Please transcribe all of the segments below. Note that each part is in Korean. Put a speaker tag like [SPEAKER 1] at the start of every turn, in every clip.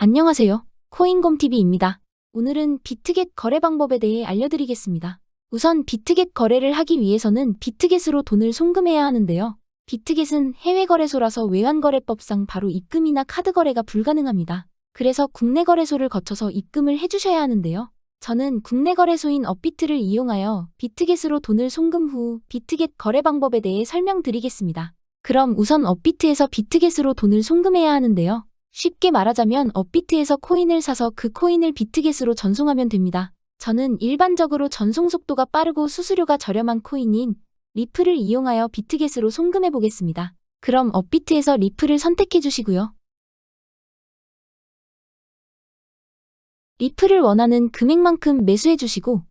[SPEAKER 1] 안녕하세요. 코인곰TV입니다. 오늘은 비트겟 거래 방법에 대해 알려드리겠습니다. 우선 비트겟 거래를 하기 위해서는 비트겟으로 돈을 송금해야 하는데요. 비트겟은 해외 거래소라서 외환거래법상 바로 입금이나 카드 거래가 불가능합니다. 그래서 국내 거래소를 거쳐서 입금을 해주셔야 하는데요. 저는 국내 거래소인 업비트를 이용하여 비트겟으로 돈을 송금 후 비트겟 거래 방법에 대해 설명드리겠습니다. 그럼 우선 업비트에서 비트겟으로 돈을 송금해야 하는데요. 쉽게 말하자면 업비트에서 코인을 사서 그 코인을 비트겟으로 전송하면 됩니다. 저는 일반적으로 전송 속도가 빠르고 수수료가 저렴한 코인인 리플을 이용하여 비트겟으로 송금해 보겠습니다. 그럼 업비트에서 리플을 선택해 주시고요. 리플을 원하는 금액만큼 매수해 주시고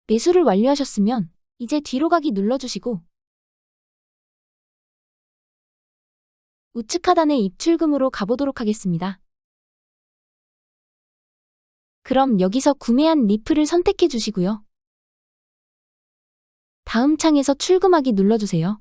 [SPEAKER 1] 매수를 완료하셨으면 이제 뒤로 가기 눌러주시고 우측 하단의 입출금으로 가보도록 하겠습니다. 그럼 여기서 구매한 리플을 선택해 주시고요. 다음 창에서 출금하기 눌러주세요.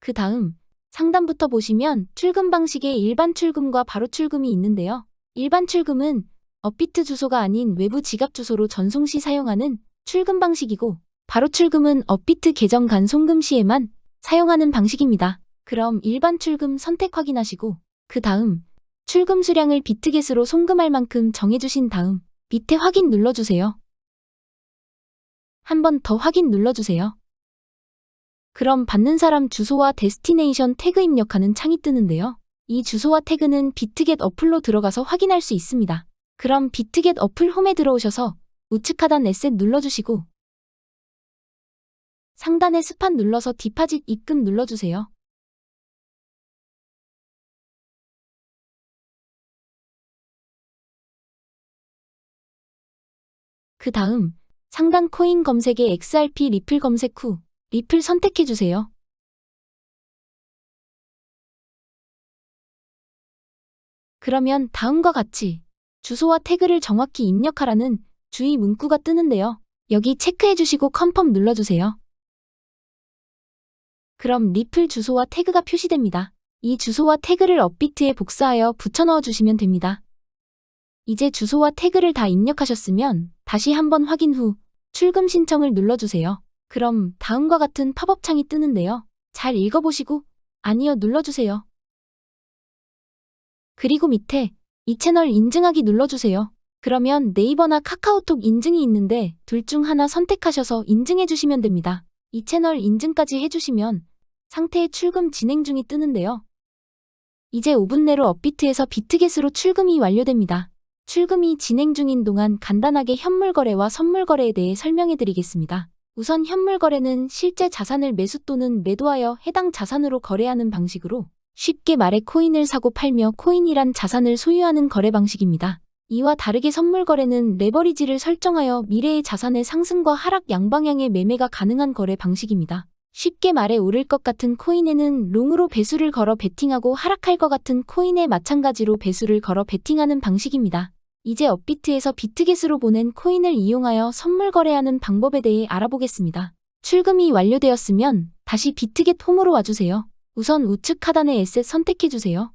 [SPEAKER 1] 그 다음 상단부터 보시면 출금 방식의 일반 출금과 바로 출금이 있는데요. 일반 출금은 업비트 주소가 아닌 외부 지갑 주소로 전송 시 사용하는 출금 방식이고 바로 출금은 업비트 계정 간 송금 시에만 사용하는 방식입니다. 그럼 일반 출금 선택 확인하시고 그 다음 출금 수량을 비트겟으로 송금할 만큼 정해주신 다음 밑에 확인 눌러주세요. 한 번 더 확인 눌러주세요. 그럼 받는 사람 주소와 데스티네이션 태그 입력하는 창이 뜨는데요. 이 주소와 태그는 비트겟 어플로 들어가서 확인할 수 있습니다. 그럼 비트겟 어플 홈에 들어오셔서 우측 하단 에셋 눌러주시고 상단의 스팟 눌러서 디파짓 입금 눌러주세요. 그 다음 상단 코인 검색에 XRP 리플 검색 후 리플 선택해주세요. 그러면 다음과 같이 주소와 태그를 정확히 입력하라는 주의 문구가 뜨는데요. 여기 체크해주시고 컨펌 눌러주세요. 그럼 리플 주소와 태그가 표시됩니다. 이 주소와 태그를 업비트에 복사하여 붙여 넣어주시면 됩니다. 이제 주소와 태그를 다 입력하셨으면 다시 한번 확인 후 출금 신청을 눌러주세요. 그럼 다음과 같은 팝업 창이 뜨는데요. 잘 읽어보시고 아니요 눌러주세요. 그리고 밑에 이 채널 인증하기 눌러주세요. 그러면 네이버나 카카오톡 인증이 있는데 둘 중 하나 선택하셔서 인증해 주시면 됩니다. 이 채널 인증까지 해주시면 상태의 출금 진행 중이 뜨는데요. 이제 5분 내로 업비트에서 비트겟으로 출금이 완료됩니다. 출금이 진행 중인 동안 간단하게 현물 거래와 선물 거래에 대해 설명해 드리겠습니다. 우선 현물 거래는 실제 자산을 매수 또는 매도하여 해당 자산으로 거래하는 방식으로 쉽게 말해 코인을 사고 팔며 코인이란 자산을 소유하는 거래 방식입니다. 이와 다르게 선물 거래는 레버리지를 설정하여 미래의 자산의 상승과 하락 양방향의 매매가 가능한 거래 방식입니다. 쉽게 말해 오를 것 같은 코인에는 롱으로 배수를 걸어 베팅하고 하락할 것 같은 코인에 마찬가지로 배수를 걸어 베팅하는 방식입니다. 이제 업비트에서 비트겟으로 보낸 코인을 이용하여 선물 거래하는 방법에 대해 알아보겠습니다. 출금이 완료되었으면 다시 비트겟 홈으로 와주세요. 우선 우측 하단의 에셋 선택해주세요.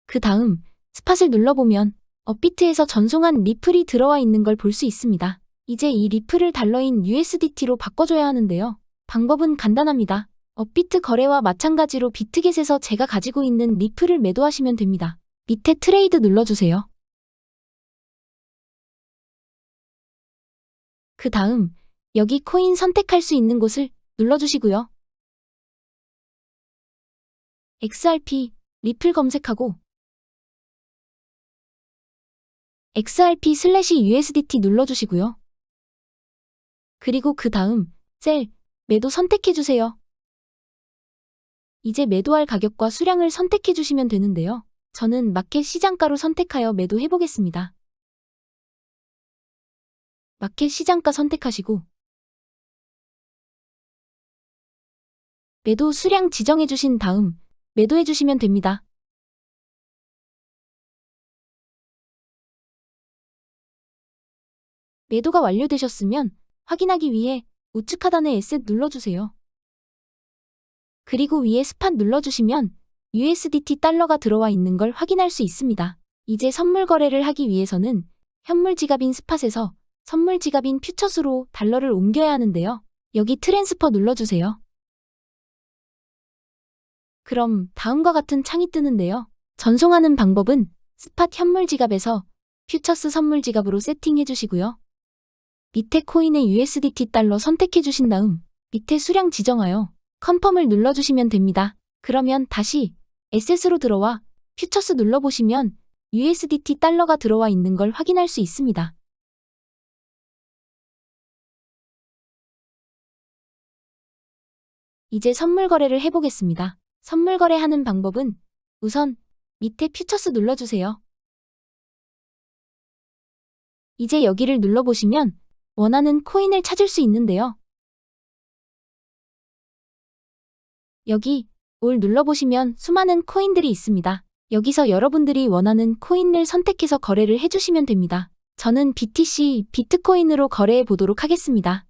[SPEAKER 1] 그 다음 스팟을 눌러보면 업비트에서 전송한 리플이 들어와 있는 걸 볼 수 있습니다. 이제 이 리플을 달러인 USDT로 바꿔줘야 하는데요. 방법은 간단합니다. 업비트 거래와 마찬가지로 비트겟에서 제가 가지고 있는 리플을 매도하시면 됩니다. 밑에 트레이드 눌러주세요. 그 다음 여기 코인 선택할 수 있는 곳을 눌러주시고요. XRP, 리플 검색하고 XRP/USDT 눌러주시고요. 그리고 그 다음 셀, 매도 선택해주세요. 이제 매도할 가격과 수량을 선택해주시면 되는데요. 저는 마켓 시장가로 선택하여 매도해보겠습니다. 마켓 시장가 선택하시고 매도 수량 지정해주신 다음 매도해주시면 됩니다. 매도가 완료되셨으면 확인하기 위해 우측 하단의 에셋 눌러주세요. 그리고 위에 스팟 눌러주시면 USDT 달러가 들어와 있는 걸 확인할 수 있습니다. 이제 선물 거래를 하기 위해서는 현물 지갑인 스팟에서 선물 지갑인 퓨처스로 달러를 옮겨야 하는데요. 여기 트랜스퍼 눌러주세요. 그럼 다음과 같은 창이 뜨는데요. 전송하는 방법은 스팟 현물 지갑에서 퓨처스 선물 지갑으로 세팅해 주시고요. 밑에 코인의 USDT 달러 선택해 주신 다음 밑에 수량 지정하여 컨펌을 눌러주시면 됩니다. 그러면 다시 에셋으로 들어와 퓨처스 눌러보시면 USDT 달러가 들어와 있는 걸 확인할 수 있습니다. 이제 선물 거래를 해보겠습니다. 선물 거래하는 방법은 우선 밑에 퓨처스 눌러주세요. 이제 여기를 눌러보시면 원하는 코인을 찾을 수 있는데요. 여기 올 눌러보시면 수많은 코인들이 있습니다. 여기서 여러분들이 원하는 코인을 선택해서 거래를 해주시면 됩니다. 저는 BTC, 비트코인으로 거래해 보도록 하겠습니다.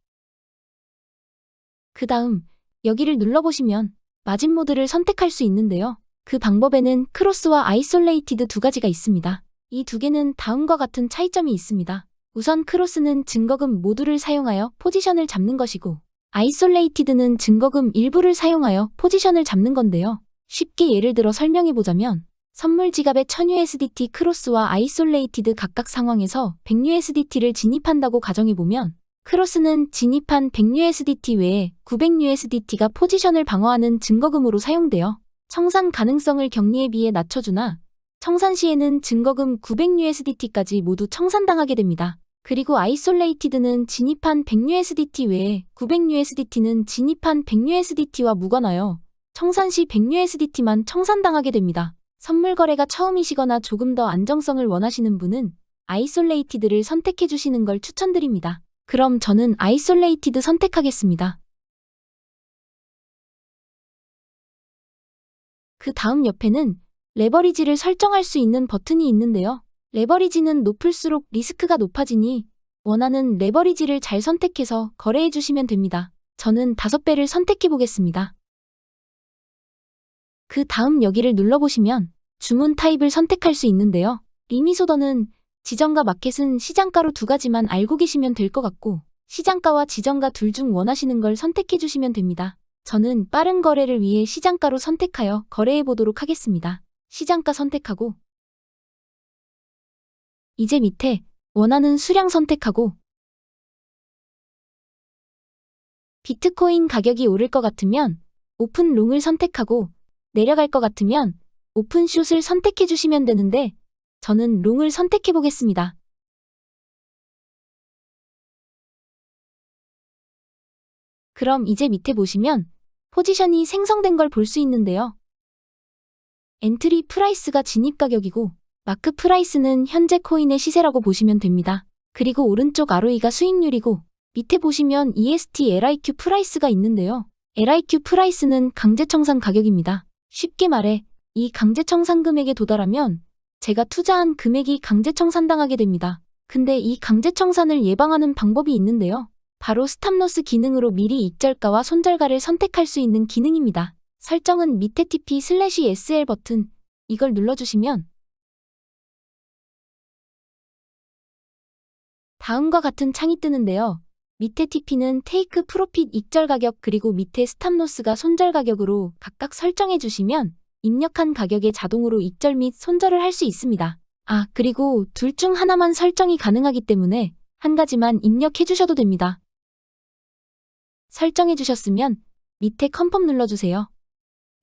[SPEAKER 1] 그 다음 여기를 눌러보시면 마진 모드를 선택할 수 있는데요. 그 방법에는 크로스와 아이솔레이티드 두 가지가 있습니다. 이 두 개는 다음과 같은 차이점이 있습니다. 우선 크로스는 증거금 모두를 사용하여 포지션을 잡는 것이고 아이솔레이티드는 증거금 일부를 사용하여 포지션을 잡는 건데요. 쉽게 예를 들어 설명해보자면 선물 지갑에 1000USDT 크로스와 아이솔레이티드 각각 상황에서 100USDT를 진입한다고 가정해보면 크로스는 진입한 100USDT 외에 900USDT가 포지션을 방어하는 증거금으로 사용되어 청산 가능성을 격리에 비해 낮춰주나 청산 시에는 증거금 900USDT까지 모두 청산당하게 됩니다. 그리고 아이솔레이티드는 진입한 100USDT 외에 900USDT는 진입한 100USDT와 무관하여 청산 시 100USDT만 청산당하게 됩니다. 선물 거래가 처음이시거나 조금 더 안정성을 원하시는 분은 아이솔레이티드를 선택해 주시는 걸 추천드립니다. 그럼 저는 아이솔레이티드 선택하겠습니다. 그 다음 옆에는 레버리지를 설정할 수 있는 버튼이 있는데요. 레버리지는 높을수록 리스크가 높아지니 원하는 레버리지를 잘 선택해서 거래해 주시면 됩니다. 저는 5배를 선택해 보겠습니다. 그 다음 여기를 눌러보시면 주문 타입을 선택할 수 있는데요. 리밋 오더는 지정가 마켓은 시장가로 두 가지만 알고 계시면 될 것 같고 시장가와 지정가 둘 중 원하시는 걸 선택해 주시면 됩니다. 저는 빠른 거래를 위해 시장가로 선택하여 거래해 보도록 하겠습니다. 시장가 선택하고 이제 밑에 원하는 수량 선택하고 비트코인 가격이 오를 것 같으면 오픈 롱을 선택하고 내려갈 것 같으면 오픈 숏을 선택해 주시면 되는데 저는 롱을 선택해 보겠습니다. 그럼 이제 밑에 보시면 포지션이 생성된 걸 볼 수 있는데요. 엔트리 프라이스가 진입 가격이고 마크 프라이스는 현재 코인의 시세라고 보시면 됩니다. 그리고 오른쪽 ROE가 수익률이고 밑에 보시면 EST LIQ 프라이스가 있는데요. LIQ 프라이스는 강제청산 가격입니다. 쉽게 말해 이 강제청산 금액에 도달하면 제가 투자한 금액이 강제청산당하게 됩니다. 근데 이 강제청산을 예방하는 방법이 있는데요. 바로 스탑로스 기능으로 미리 익절가와 손절가를 선택할 수 있는 기능입니다. 설정은 밑에 TP/SL 버튼 이걸 눌러주시면 다음과 같은 창이 뜨는데요. 밑에 TP는 테이크 프로핏 익절 가격 그리고 밑에 스탑로스가 손절 가격으로 각각 설정해 주시면 입력한 가격에 자동으로 익절 및 손절을 할 수 있습니다. 그리고 둘 중 하나만 설정이 가능하기 때문에 한 가지만 입력해 주셔도 됩니다. 설정해 주셨으면 밑에 컨펌 눌러주세요.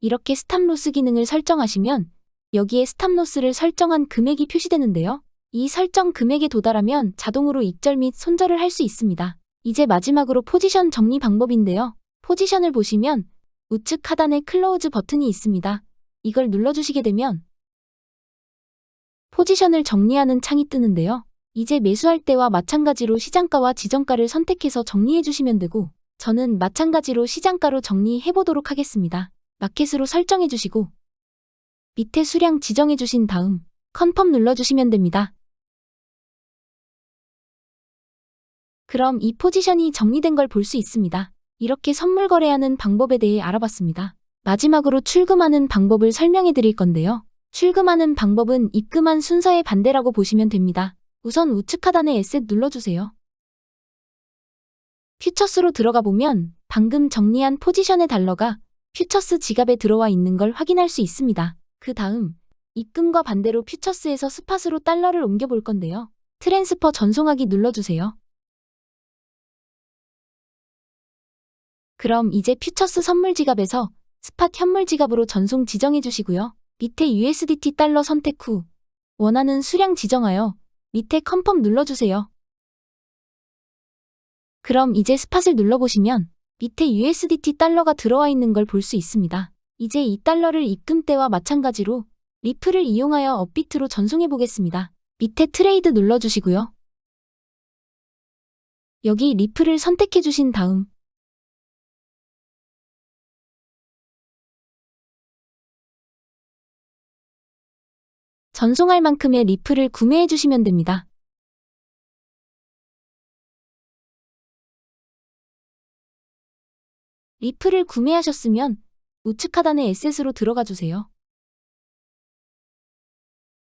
[SPEAKER 1] 이렇게 스탑로스 기능을 설정하시면 여기에 스탑로스를 설정한 금액이 표시되는데요. 이 설정 금액에 도달하면 자동으로 익절 및 손절을 할 수 있습니다. 이제 마지막으로 포지션 정리 방법인데요. 포지션을 보시면 우측 하단에 클로즈 버튼이 있습니다. 이걸 눌러주시게 되면 포지션을 정리하는 창이 뜨는데요. 이제 매수할 때와 마찬가지로 시장가와 지정가를 선택해서 정리해 주시면 되고 저는 마찬가지로 시장가로 정리해 보도록 하겠습니다. 마켓으로 설정해 주시고 밑에 수량 지정해 주신 다음 컨펌 눌러주시면 됩니다. 그럼 이 포지션이 정리된 걸 볼 수 있습니다. 이렇게 선물 거래하는 방법에 대해 알아봤습니다. 마지막으로 출금하는 방법을 설명해 드릴 건데요. 출금하는 방법은 입금한 순서의 반대라고 보시면 됩니다. 우선 우측 하단에 에셋 눌러주세요. 퓨처스로 들어가 보면 방금 정리한 포지션의 달러가 퓨처스 지갑에 들어와 있는 걸 확인할 수 있습니다. 그 다음 입금과 반대로 퓨처스에서 스팟으로 달러를 옮겨 볼 건데요. 트랜스퍼 전송하기 눌러주세요. 그럼 이제 퓨처스 선물 지갑에서 스팟 현물 지갑으로 전송 지정해 주시고요. 밑에 USDT 달러 선택 후 원하는 수량 지정하여 밑에 컨펌 눌러주세요. 그럼 이제 스팟을 눌러보시면 밑에 USDT 달러가 들어와 있는 걸 볼 수 있습니다. 이제 이 달러를 입금 때와 마찬가지로 리플을 이용하여 업비트로 전송해 보겠습니다. 밑에 트레이드 눌러주시고요. 여기 리플을 선택해 주신 다음 전송할 만큼의 리플을 구매해 주시면 됩니다. 리플을 구매하셨으면 우측 하단의 에셋으로 들어가 주세요.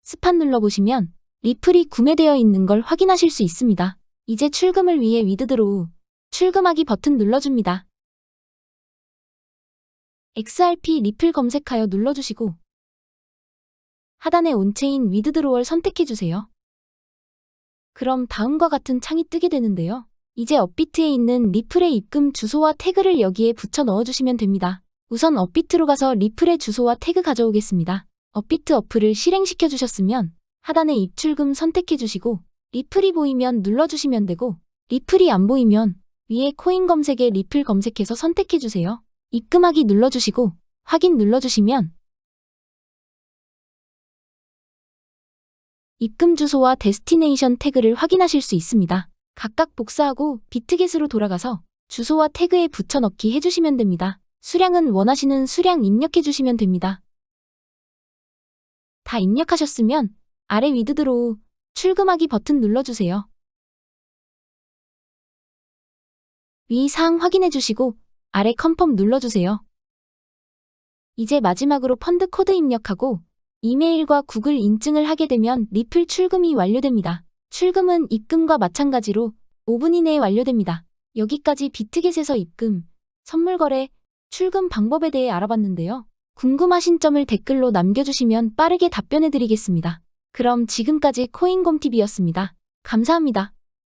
[SPEAKER 1] 스팟 눌러보시면 리플이 구매되어 있는 걸 확인하실 수 있습니다. 이제 출금을 위해 위드드로우, 출금하기 버튼 눌러줍니다. XRP 리플 검색하여 눌러주시고 하단의 온체인 위드드로얼 선택해주세요. 그럼 다음과 같은 창이 뜨게 되는데요. 이제 업비트에 있는 리플의 입금 주소와 태그를 여기에 붙여 넣어주시면 됩니다. 우선 업비트로 가서 리플의 주소와 태그 가져오겠습니다. 업비트 어플을 실행시켜 주셨으면 하단에 입출금 선택해 주시고 리플이 보이면 눌러주시면 되고 리플이 안 보이면 위에 코인 검색에 리플 검색해서 선택해 주세요. 입금하기 눌러주시고 확인 눌러주시면 입금 주소와 데스티네이션 태그를 확인하실 수 있습니다. 각각 복사하고 비트겟으로 돌아가서 주소와 태그에 붙여 넣기 해주시면 됩니다. 수량은 원하시는 수량 입력해 주시면 됩니다. 다 입력하셨으면 아래 위드드로우, 출금하기 버튼 눌러주세요. 위 사항 확인해 주시고 아래 컨펌 눌러주세요. 이제 마지막으로 펀드 코드 입력하고 이메일과 구글 인증을 하게 되면 리플 출금이 완료됩니다. 출금은 입금과 마찬가지로 5분 이내에 완료됩니다. 여기까지 비트겟에서 입금, 선물 거래, 출금 방법에 대해 알아봤는데요. 궁금하신 점을 댓글로 남겨주시면 빠르게 답변해드리겠습니다. 그럼 지금까지 코인곰TV였습니다. 감사합니다.